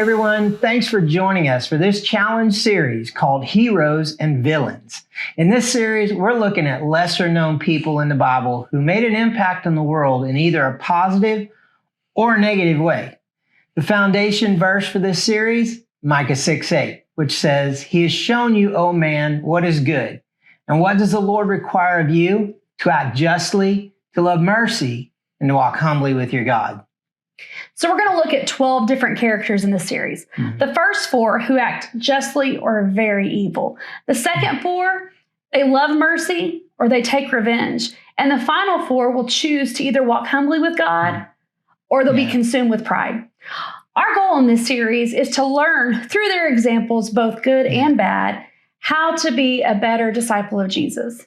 everyone. Thanks for joining us for this challenge series called Heroes and Villains. In this series, we're looking at lesser known people in the Bible who made an impact on the world in either a positive or a negative way. The foundation verse for this series, Micah 6:8, which says, "He has shown you, O man, what is good. And what does the Lord require of you? To act justly, to love mercy, and to walk humbly with your God." So we're going to look at 12 different characters in this series. The first 4 who act justly or are very evil. The second 4, they love mercy or they take revenge. And the final 4 will choose to either walk humbly with God or they'll be consumed with pride. Our goal in this series is to learn through their examples, both good and bad, how to be a better disciple of Jesus.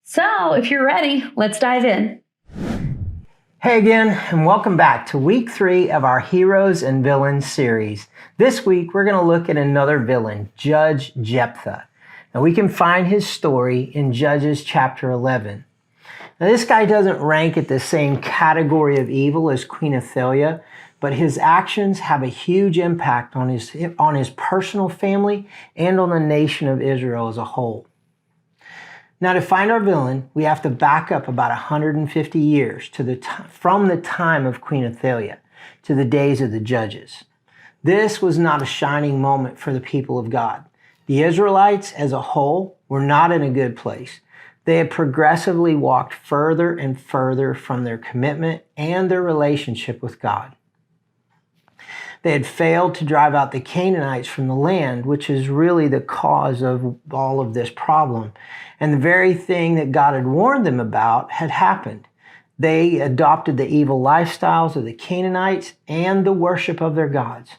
So if you're ready, let's dive in. Hey again, and welcome back to week 3 of our Heroes and Villains series. This week, we're going to look at another villain, Judge Jephthah. Now, we can find his story in Judges chapter 11. Now, this guy doesn't rank at the same category of evil as Queen Athaliah, but his actions have a huge impact on his personal family and on the nation of Israel as a whole. Now, to find our villain, we have to back up about 150 years from the time of Queen Athaliah to the days of the judges. This was not a shining moment for the people of God. The Israelites as a whole were not in a good place. They had progressively walked further and further from their commitment and their relationship with God. They had failed to drive out the Canaanites from the land, which is really the cause of all of this problem. And the very thing that God had warned them about had happened. They adopted the evil lifestyles of the Canaanites and the worship of their gods.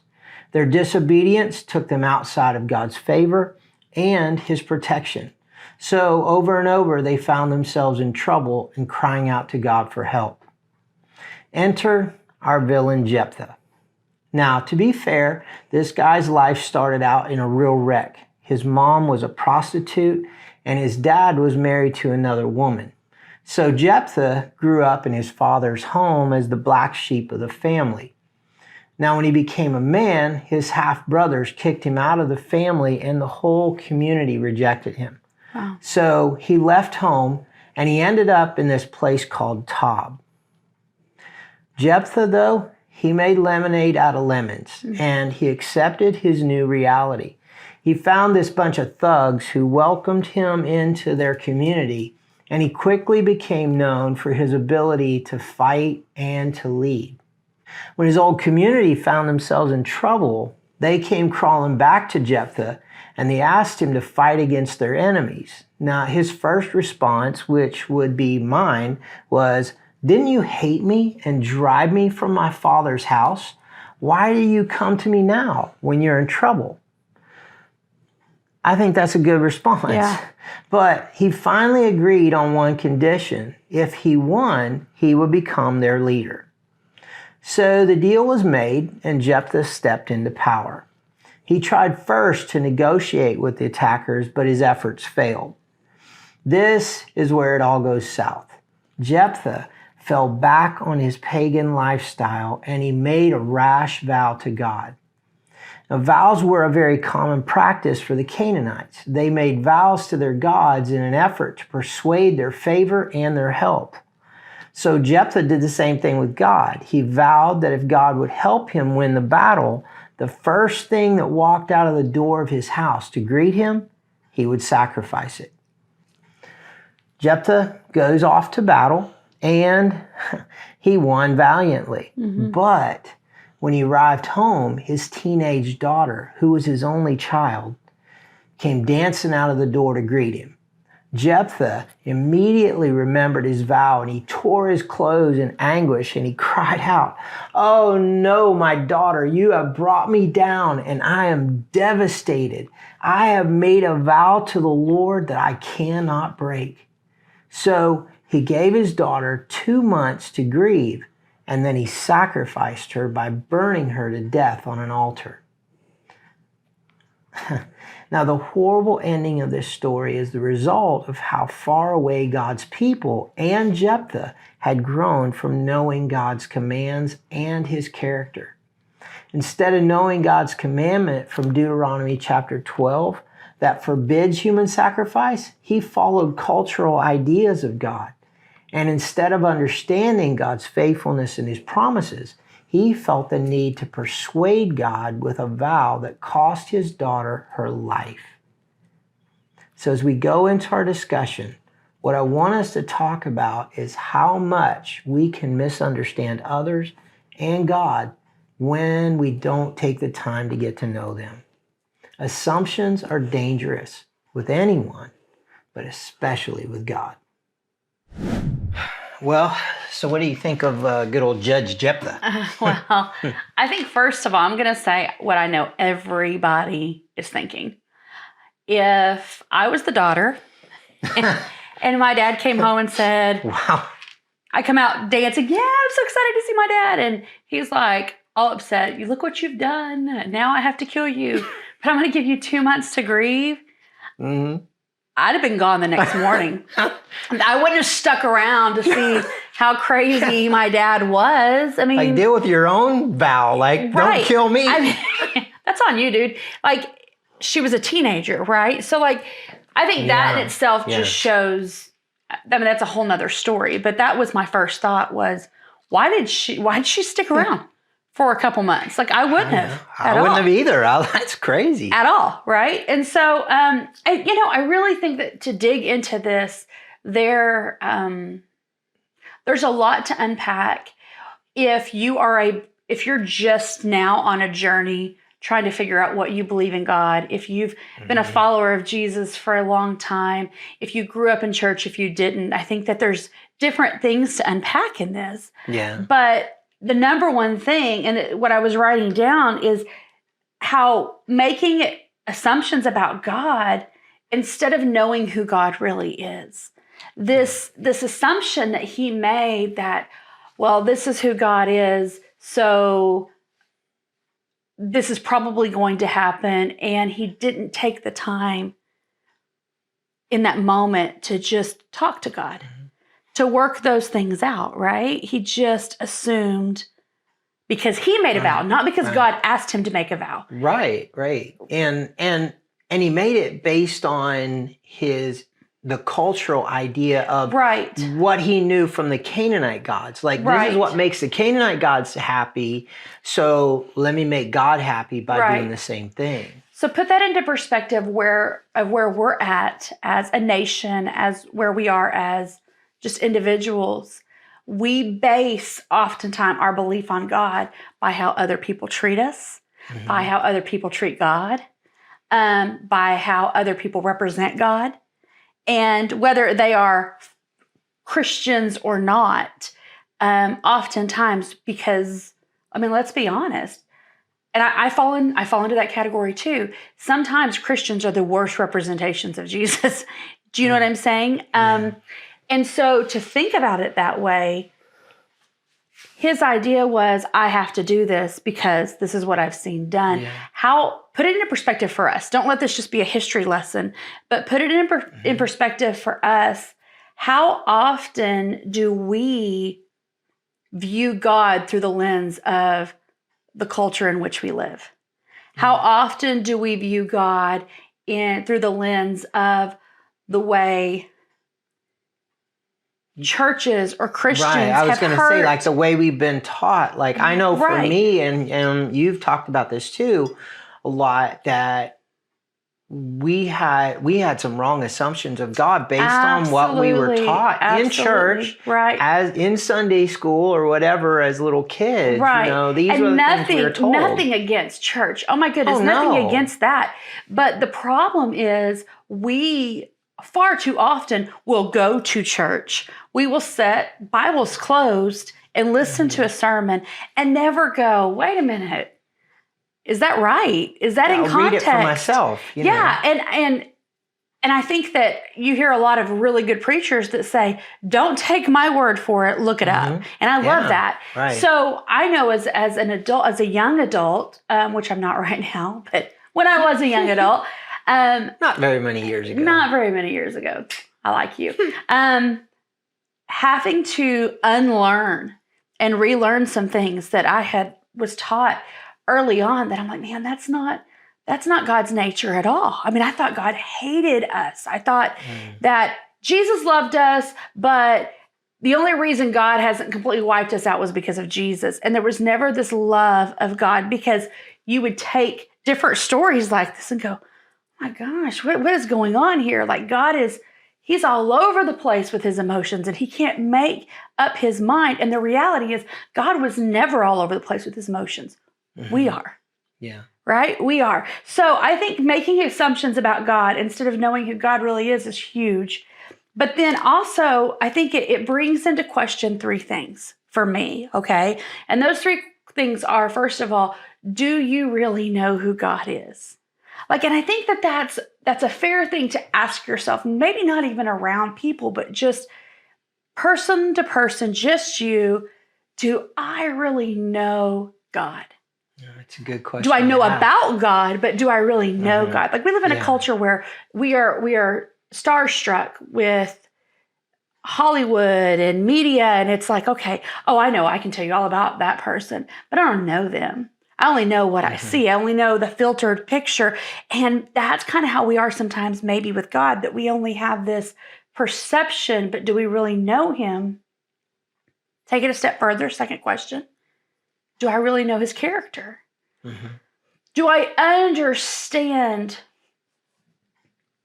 Their disobedience took them outside of God's favor and his protection. So over and over, they found themselves in trouble and crying out to God for help. Enter our villain Jephthah. Now, to be fair, this guy's life started out in a real wreck. His mom was a prostitute and his dad was married to another woman. So Jephthah grew up in his father's home as the black sheep of the family. Now, when he became a man, his half-brothers kicked him out of the family and the whole community rejected him. Wow. So he left home and he ended up in this place called Tob. Jephthah, though, he made lemonade out of lemons, and he accepted his new reality. He found this bunch of thugs who welcomed him into their community, and he quickly became known for his ability to fight and to lead. When his old community found themselves in trouble, they came crawling back to Jephthah, and they asked him to fight against their enemies. Now, his first response, which would be mine, was, "Didn't you hate me and drive me from my father's house? Why do you come to me now when you're in trouble?" I think that's a good response. Yeah. But he finally agreed on one condition. If he won, he would become their leader. So the deal was made and Jephthah stepped into power. He tried first to negotiate with the attackers, but his efforts failed. This is where it all goes south. Jephthah fell back on his pagan lifestyle and he made a rash vow to God. Now, vows were a very common practice for the Canaanites. They made vows to their gods in an effort to persuade their favor and their help. So Jephthah did the same thing with God. He vowed that if God would help him win the battle, the first thing that walked out of the door of his house to greet him, he would sacrifice it. Jephthah goes off to battle, and he won valiantly. But when he arrived home, his teenage daughter, who was his only child, came dancing out of the door to greet him. Jephthah immediately remembered his vow and he tore his clothes in anguish and he cried out, "Oh no, my daughter, you have brought me down and I am devastated. I have made a vow to the Lord that I cannot break." So he gave his daughter 2 months to grieve, and then he sacrificed her by burning her to death on an altar. Now, the horrible ending of this story is the result of how far away God's people and Jephthah had grown from knowing God's commands and his character. Instead of knowing God's commandment from Deuteronomy chapter 12 that forbids human sacrifice, he followed cultural ideas of God. And instead of understanding God's faithfulness and his promises, he felt the need to persuade God with a vow that cost his daughter her life. So as we go into our discussion, what I want us to talk about is how much we can misunderstand others and God when we don't take the time to get to know them. Assumptions are dangerous with anyone, but especially with God. Well, so what do you think of good old Judge Jephthah? Well, I think first of all, I'm going to say what I know everybody is thinking. If I was the daughter and my dad came home and said, Wow. I come out dancing, yeah, I'm so excited to see my dad. And he's like all upset. You look what you've done. Now I have to kill you, but I'm going to give you 2 months to grieve. Mm-hmm. I'd have been gone the next morning. I wouldn't have stuck around to see how crazy my dad was. I mean, Like, deal with your own vow. Like, right. Don't kill me. I mean, that's on you, dude. Like, she was a teenager, right? So, like, I think that in itself just shows, I mean, that's a whole nother story. But that was my first thought was, why did she stick around for a couple months? Like, I wouldn't have. I wouldn't have either. That's crazy. At all, right? And so, I really think that to dig into this, there's a lot to unpack. If you're just now on a journey trying to figure out what you believe in God, if you've been a follower of Jesus for a long time, if you grew up in church, if you didn't, I think that there's different things to unpack in this. Yeah. But the number one thing, and what I was writing down, is how making assumptions about God instead of knowing who God really is. This assumption that he made that, well, this is who God is, so this is probably going to happen, and he didn't take the time in that moment to just talk to God, to work those things out, right? He just assumed because he made a vow, not because God asked him to make a vow. Right. And he made it based on the cultural idea of what he knew from the Canaanite gods. Like, this is what makes the Canaanite gods happy, so let me make God happy by doing the same thing. So put that into perspective of where we're at as a nation, as where we are as just individuals. We base oftentimes our belief on God by how other people treat us, by how other people treat God, by how other people represent God. And whether they are Christians or not, oftentimes, because, I mean, let's be honest, and I fall into that category too. Sometimes Christians are the worst representations of Jesus. Do you know what I'm saying? And so to think about it that way, his idea was, I have to do this because this is what I've seen done. Yeah. Put it into perspective for us. Don't let this just be a history lesson, but put it in perspective for us. How often do we view God through the lens of the culture in which we live? How often do we view God through the lens of the way churches or Christians have I was going to say, like, the way we've been taught. Like, I know for me, and you've talked about this too a lot, that we had some wrong assumptions of God based on what we were taught in church, as in Sunday school or whatever as little kids. You know, these were the things we were told. Nothing against church. Oh my goodness, nothing against that. But the problem is we far too often will go to church. We will sit, Bibles closed, and listen to a sermon and never go, wait a minute. Is that right? Is that in context? Read it for myself. You know? And I think that you hear a lot of really good preachers that say, don't take my word for it, look it up. And I love that. Right. So I know as an adult, as a young adult, which I'm not right now, but when I was a young adult. Not very many years ago. Not very many years ago. I like you. Having to unlearn and relearn some things that I was taught early on that I'm like, man, that's not God's nature at all. I mean, I thought God hated us. I thought that Jesus loved us, but the only reason God hasn't completely wiped us out was because of Jesus. And there was never this love of God, because you would take different stories like this and go, oh my gosh, what is going on here? Like he's all over the place with his emotions and he can't make up his mind. And the reality is God was never all over the place with his emotions. We are. Yeah. Right? We are. So I think making assumptions about God instead of knowing who God really is huge. But then also, I think it brings into question three things for me, okay? And those three things are, first of all, do you really know who God is? Like, and I think that's a fair thing to ask yourself, maybe not even around people, but just person to person, just you. Do I really know God? That's a good question. Do I know about God, but do I really know God? Like, we live in a culture where we are starstruck with Hollywood and media, and it's like, okay, I know, I can tell you all about that person, but I don't know them. I only know what I see. I only know the filtered picture. And that's kind of how we are sometimes maybe with God, that we only have this perception, but do we really know him? Take it a step further. Second question. Do I really know his character? Do I understand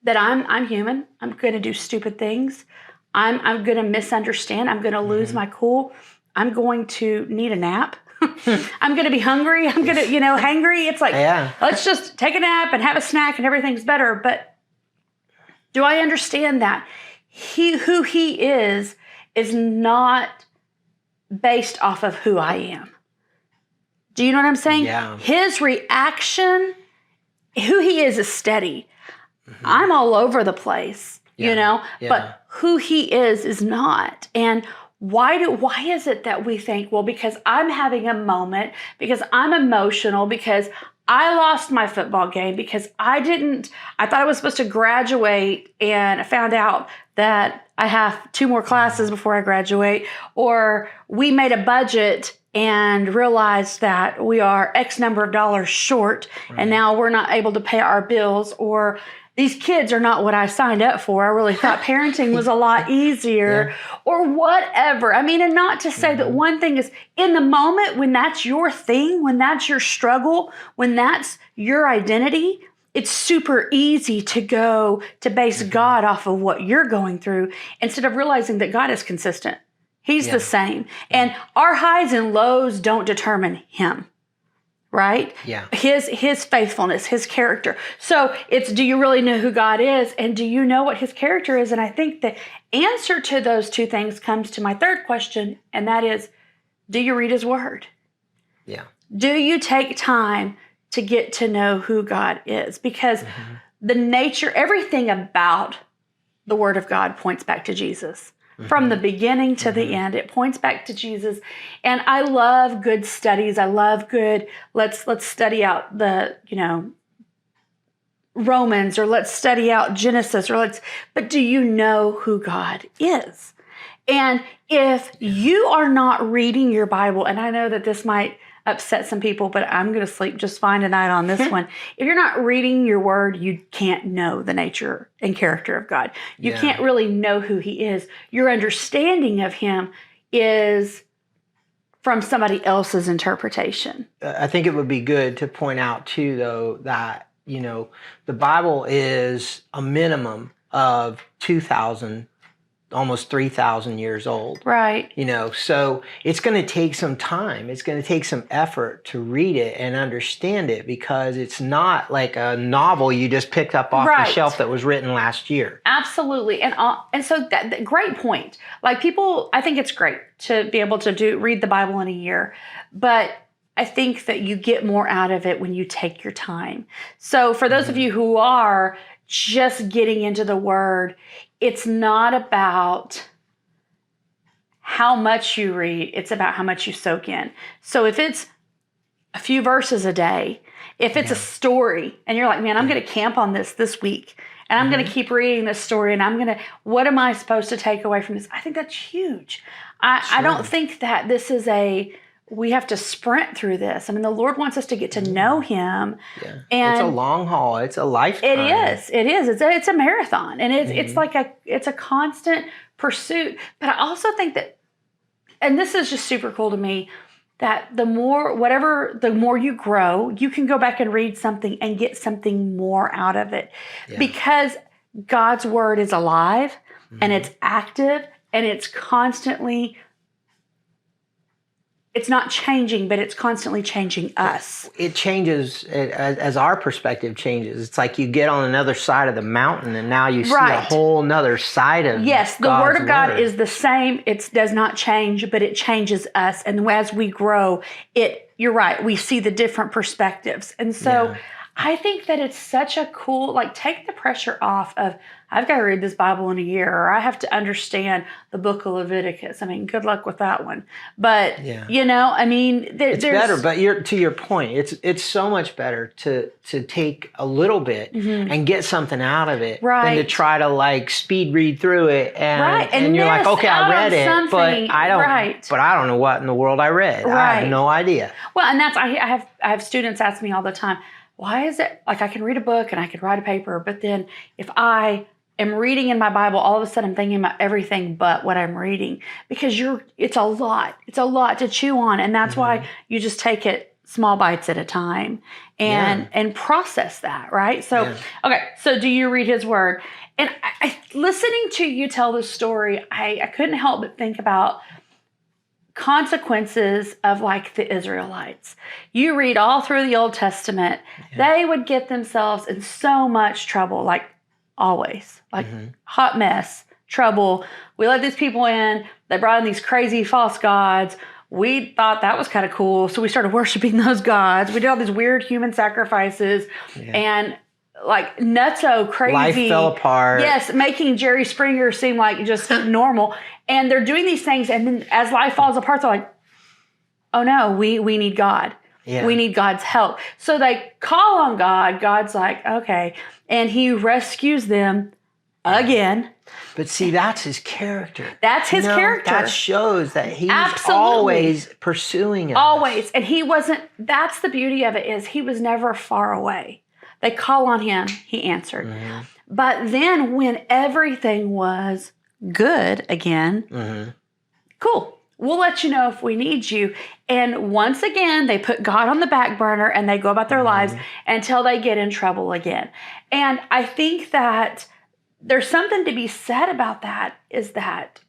that I'm human? I'm going to do stupid things. I'm going to misunderstand. I'm going to lose my cool. I'm going to need a nap. I'm going to be hungry. I'm going to, hangry. It's like, let's just take a nap and have a snack and everything's better. But do I understand that who he is not based off of who I am? Do you know what I'm saying? Yeah. His reaction, who he is steady. I'm all over the place, but who he is not. And why is it that we think, well, because I'm having a moment, because I'm emotional, because I lost my football game, because I thought I was supposed to graduate and I found out that I have 2 more classes before I graduate, or we made a budget and realized that we are X number of dollars short, and now we're not able to pay our bills, or these kids are not what I signed up for. I really thought parenting was a lot easier, or whatever. I mean, and not to say that one thing is in the moment when that's your thing, when that's your struggle, when that's your identity, it's super easy to go to base God off of what you're going through instead of realizing that God is consistent. He's the same. And our highs and lows don't determine him. Right? Yeah. His faithfulness, his character. So it's, do you really know who God is? And do you know what his character is? And I think the answer to those two things comes to my third question. And that is, do you read his word? Yeah. Do you take time to get to know who God is? Because the nature, everything about the word of God points back to Jesus. From the beginning to the end, it points back to Jesus. And I love good studies. I love good, let's study out the, Romans, or let's study out Genesis, but do you know who God is? And if you are not reading your Bible, and I know that this might upset some people, but I'm going to sleep just fine tonight on this one. If you're not reading your word, you can't know the nature and character of God. You can't really know who he is. Your understanding of him is from somebody else's interpretation. I think it would be good to point out too, though, that, the Bible is a minimum of 2,000, almost 3,000 years old. Right. So it's going to take some time. It's going to take some effort to read it and understand it, because it's not like a novel you just picked up off the shelf that was written last year. Absolutely. And so that great point. Like, people, I think it's great to be able to read the Bible in a year, but I think that you get more out of it when you take your time. So for those of you who are just getting into the word, it's not about how much you read, it's about how much you soak in. So if it's a few verses a day, if it's a story, and you're like, man, I'm going to camp on this week, and I'm going to keep reading this story, and what am I supposed to take away from this? I think that's huge. I don't think that this is we have to sprint through this. I mean, the Lord wants us to get to know Him. Yeah. And it's a long haul. It's a lifetime. It is. It's a marathon, and it's like it's a constant pursuit. But I also think that, and this is just super cool to me, that the more you grow, you can go back and read something and get something more out of it, because God's word is alive and it's active and it's constantly. It's not changing, but it's constantly changing us. It changes as our perspective changes. It's like you get on another side of the mountain and now you see a whole nother side of Yes, the God's Word of God word. is the same. It does not change, but it changes us. And as we grow, you're right, we see the different perspectives. And so I think that it's such a cool, like, take the pressure off of, I've got to read this Bible in a year, or I have to understand the book of Leviticus. I mean, good luck with that one. But, I mean, it's better. But to your point, it's so much better to take a little bit and get something out of it than to try to like speed read through it and you're like, okay, I read it, but I don't know what in the world I read. I have no idea. Well, and that's I have students ask me all the time, why is it like I can read a book and I can write a paper, but then if I am reading in my Bible, all of a sudden I'm thinking about everything but what I'm reading, because it's a lot to chew on. And that's why you just take it small bites at a time and process that. Right. So, okay. So do you read His word? And listening to you tell this story, I couldn't help but think about consequences of like the Israelites. You read all through the Old Testament, they would get themselves in so much trouble, like always, like hot mess, trouble. We let these people in, they brought in these crazy false gods. We thought that was kind of cool, so we started worshiping those gods. We did all these weird human sacrifices and like nutso crazy. Life fell apart. Yes, making Jerry Springer seem like just normal. And they're doing these things, and then as life falls apart, they're like, oh no, we need God. Yeah. We need God's help. So they call on God. God's like, okay. And He rescues them again. But see, that's His character. That's His character. That shows that He's always pursuing us. Always. And He wasn't, that's the beauty of it, is He was never far away. They call on Him, He answered. But then when everything was good again, cool, we'll let you know if we need you. And once again, they put God on the back burner and they go about their lives until they get in trouble again. And I think that there's something to be said about that, is that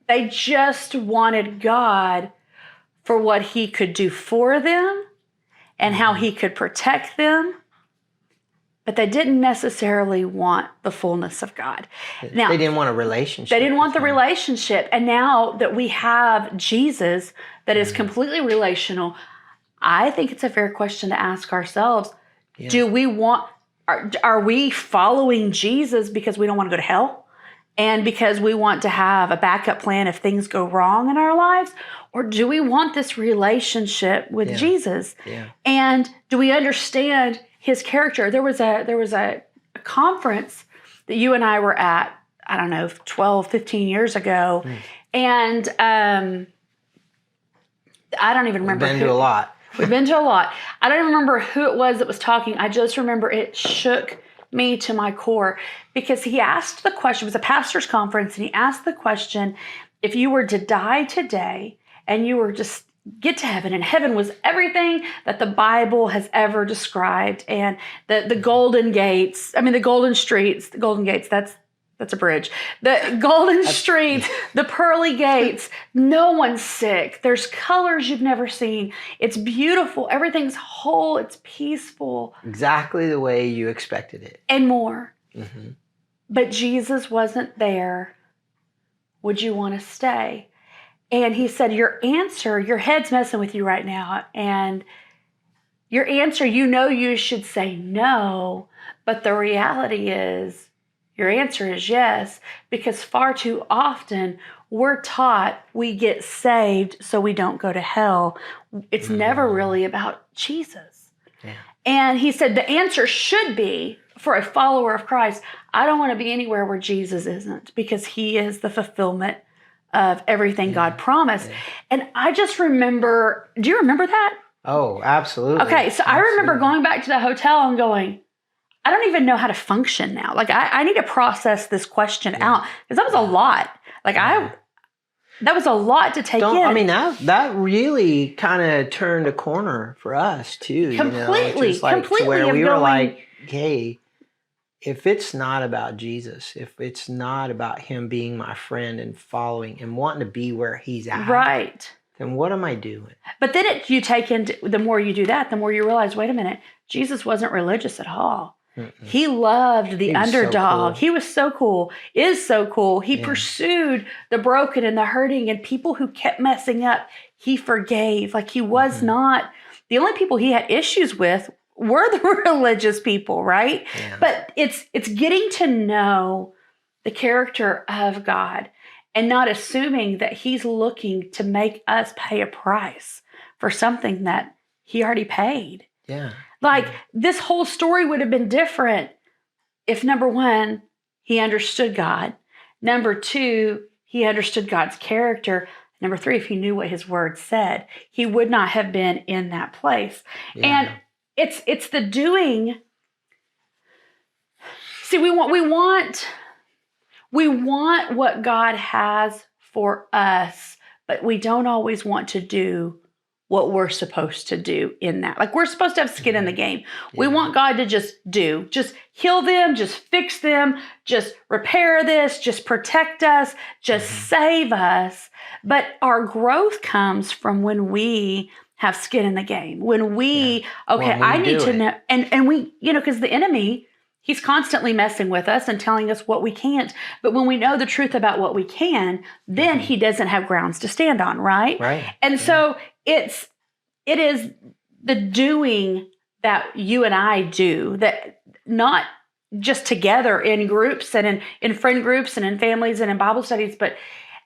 they just wanted God for what He could do for them and how He could protect them. But they didn't necessarily want the fullness of God. Now, they didn't want a relationship. They didn't want the relationship. And now that we have Jesus that is completely relational, I think it's a fair question to ask ourselves. Do we want, are we following Jesus because we don't want to go to hell? And because we want to have a backup plan if things go wrong in our lives? Or do we want this relationship with Jesus? And do we understand His character? There was a conference that you and I were at, I don't know, 12, 15 years ago. And I don't even remember. We've been to a lot. We've been to a lot. I don't even remember who it was that was talking. I just remember it shook me to my core, because he asked the question, it was a pastor's conference, and he asked the question, if you were to die today and you were just get to heaven, and heaven was everything that the Bible has ever described, and the golden gates, I mean the golden streets, the golden gates, that's a bridge. The golden streets, the pearly gates, no one's sick. There's colors you've never seen. It's beautiful. Everything's whole. It's peaceful. Exactly the way you expected it. And more. But Jesus wasn't there. Would you want to stay? And He said, your answer, your head's messing with you right now. And your answer, you should say no. But the reality is, your answer is yes, because far too often we're taught we get saved so we don't go to hell. It's never really about Jesus. And He said the answer should be, for a follower of Christ, I don't want to be anywhere where Jesus isn't, because He is the fulfillment of everything God promised. And I just remember, do you remember that? Oh, absolutely. Okay, so I remember going back to the hotel and going, I don't even know how to function now. Like, I need to process this question out, because that was a lot. Like, that was a lot to take in. I mean, that really kind of turned a corner for us too. Completely, just like completely. To where we were going, like, hey, if it's not about Jesus, if it's not about him being my friend and following and wanting to be where he's at, right, then what am I doing? But then you take into, the more you do that, the more you realize, wait a minute, Jesus wasn't religious at all. Mm-mm. He loved the underdog. So cool. He was so cool, is so cool. He pursued the broken and the hurting and people who kept messing up. He forgave. Like, he was not, the only people he had issues with were the religious people, right? Yeah. But it's getting to know the character of God and not assuming that he's looking to make us pay a price for something that he already paid. Yeah. Like, this whole story would have been different if, number one, he understood God. Number two, he understood God's character. Number three, if he knew what his word said, he would not have been in that place. Yeah. And it's the doing. See, we want what God has for us, but we don't always want to do what we're supposed to do in that. Like, we're supposed to have skin in the game. Yeah. We want God to just heal them, just fix them, just repair this, just protect us, just save us. But our growth comes from when we have skin in the game. When we, I need to know, and we, because the enemy, he's constantly messing with us and telling us what we can't. But when we know the truth about what we can, then he doesn't have grounds to stand on, right? Right. And so it is the doing that you and I do, that not just together in groups and in friend groups and in families and in Bible studies, but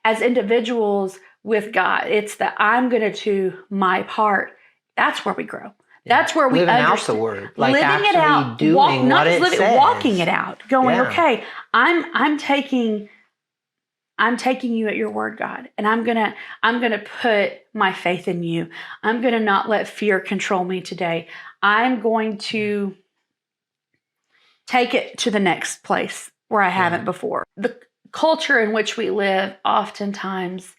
as individuals with God. It's that I'm going to do my part. That's where we grow. That's where we living understand. Out the word, like living it out, doing not what just it says. Walking it out, going, okay, I'm taking you at your word, God, and I'm gonna put my faith in you. I'm gonna not let fear control me today. I'm going to take it to the next place where I haven't before. The culture in which we live oftentimes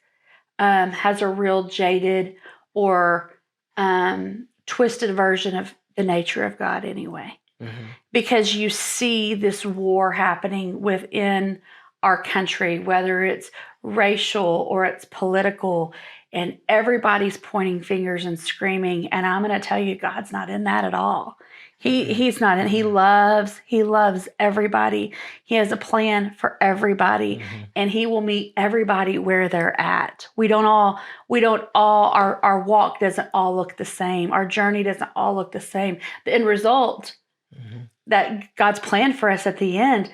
has a real jaded or twisted version of the nature of God anyway. Because you see this war happening within our country, whether it's racial or it's political, and everybody's pointing fingers and screaming. And I'm going to tell you, God's not in that at all. He's not in. He loves everybody. He has a plan for everybody, and he will meet everybody where they're at. Our walk doesn't all look the same. Our journey doesn't all look the same. The end result that God's plan for us at the end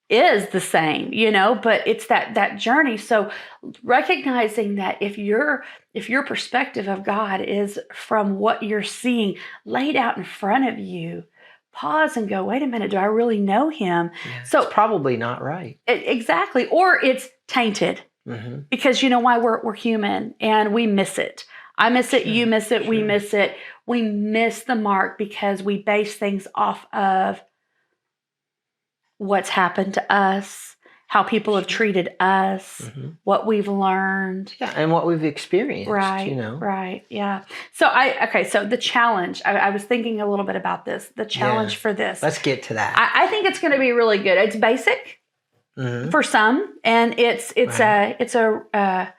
is the same, but it's that journey. So recognizing that if your perspective of God is from what you're seeing laid out in front of you, pause and go, wait a minute, do I really know him? Yeah, so it's probably not right. Exactly. Or it's tainted because you know why? We're human and we miss it. I miss it. You miss it. We miss it. We miss the mark because we base things off of what's happened to us, how people have treated us, what we've learned. Yeah, and what we've experienced, Right, right, yeah. So so the challenge, I was thinking a little bit about this, the challenge for this. Let's get to that. I think it's going to be really good. It's basic for some, and it's a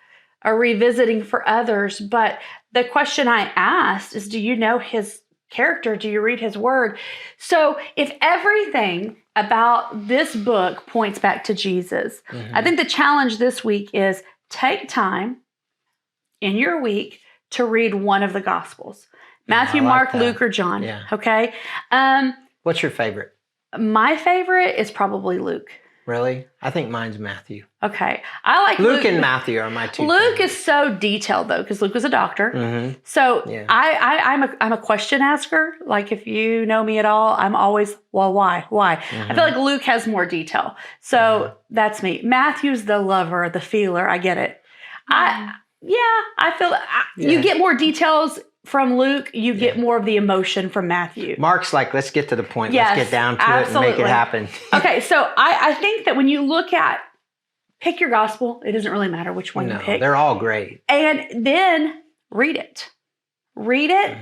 revisiting for others. But the question I asked is, do you know his character? Do you read his word? So if everything about this book points back to Jesus, I think the challenge this week is take time in your week to read one of the Gospels. Matthew, Mark, Luke, or John. Yeah. Okay. What's your favorite? My favorite is probably Luke. Really? I think mine's Matthew. Okay. I like Luke and Matthew are my two. Luke is so detailed though, because Luke was a doctor. So I'm a question asker. Like, if you know me at all, I'm always, well, why? I feel like Luke has more detail. So that's me. Matthew's the lover, the feeler. I get it. I feel you get more details from Luke. You get more of the emotion from Matthew. Mark's like, let's get to the point. Yes, let's get down to absolutely. it and make it happen. Okay, so I think that when you look at pick your gospel, it doesn't really matter which one you pick. They're all great. And then read it. Read it.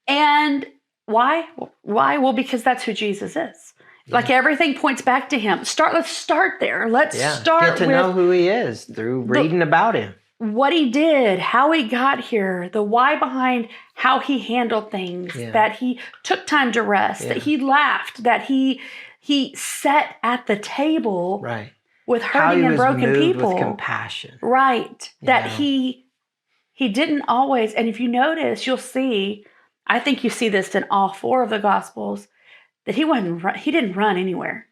And why? Why? Well, because that's who Jesus is. Like everything points back to him. Let's start there. Let's start get to know who he is through reading about him. What he did, how he got here, the why behind how he handled things, that he took time to rest, that he laughed, that he sat at the table with hurting and broken people. With compassion. Right. That he didn't always, and if you notice, you'll see, I think you see this in all 4 of the Gospels, that he didn't run anywhere.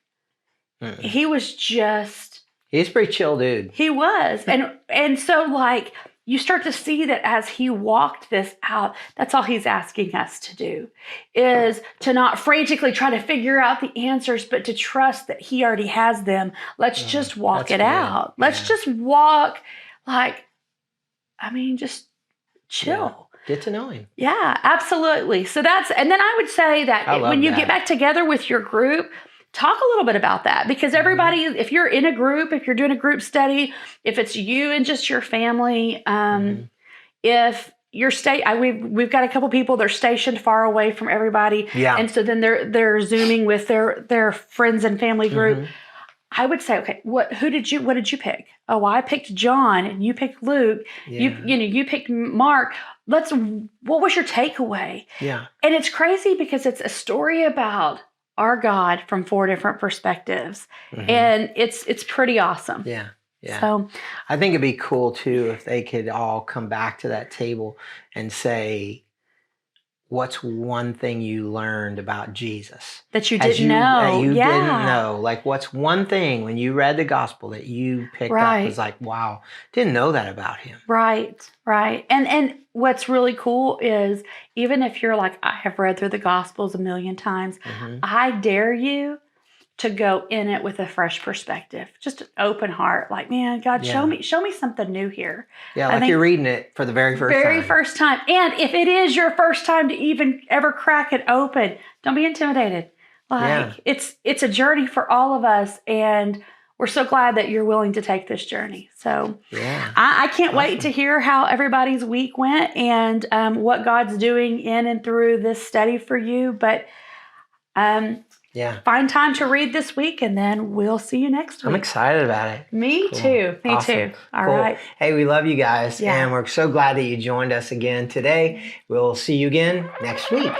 He was just... He's a pretty chill dude. He was. And so like you start to see that as he walked this out, that's all he's asking us to do, is to not frantically try to figure out the answers, but to trust that he already has them. Let's just walk it out. Let's just walk just chill. Get to know him. Yeah, absolutely. So and then I would say that when you get back together with your group, talk a little bit about that, because everybody, if you're in a group, if you're doing a group study, if it's you and just your family, if you're we've got a couple people, they're stationed far away from everybody. Yeah. And so then they're Zooming with their friends and family group. I would say, okay, what did you pick? Oh, well, I picked John and you picked Luke. Yeah. You picked Mark. What was your takeaway? Yeah. And it's crazy because it's a story about our God from 4 different perspectives. And it's pretty awesome. Yeah. Yeah. So I think it'd be cool too if they could all come back to that table and say, what's one thing you learned about Jesus that you didn't know? That you didn't know. Like, what's one thing when you read the gospel that you picked up was like, wow, didn't know that about him. Right. And what's really cool is, even if you're like, I have read through the gospels a million times, I dare you to go in it with a fresh perspective, just an open heart. Like, man, God, show me something new here. Yeah, like you're reading it for the very first time. And if it is your first time to even ever crack it open, don't be intimidated. It's a journey for all of us, and we're so glad that you're willing to take this journey. So I can't wait to hear how everybody's week went and what God's doing in and through this study for you. But find time to read this week, and then we'll see you next week. I'm excited about it. Me too. All right. Hey, we love you guys, and we're so glad that you joined us again today. We'll see you again next week.